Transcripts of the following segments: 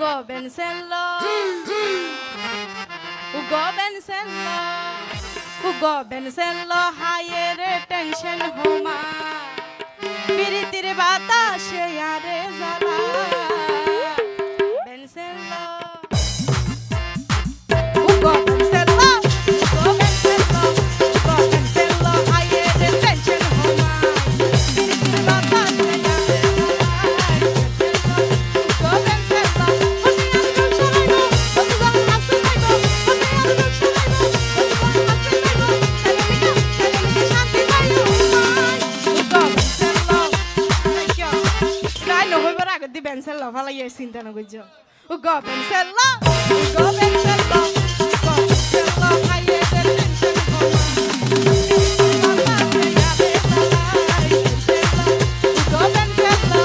Ugo Bensello, Ugo Bensello, Ugo Bensello, higher tension homa. Piritir bata sheyare zala. Bensello, Ugo Bensello, Ugo Bensello, Ugo Bensello, higher tension homa. Piritir bata sheyare di Bensello, fala io sintano con Gio. Ugo Bensello, Ugo Bensello, Ugo Bensello, hai del tension homa. Ugo Bensello.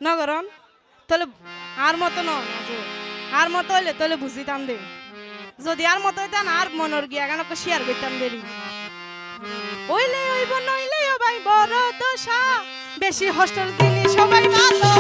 নগরম তাহলে আর মতো ন আর মতো হইলে তাহলে বুঝিতাম দে যদি আর মতো হইতাম আর মনের গিয়া গান শেয়ার করতাম দেরি ওইলে ওইব নইলে ভাই বড় দশা বেশি হোস্টেল তিনি সবাই ভালো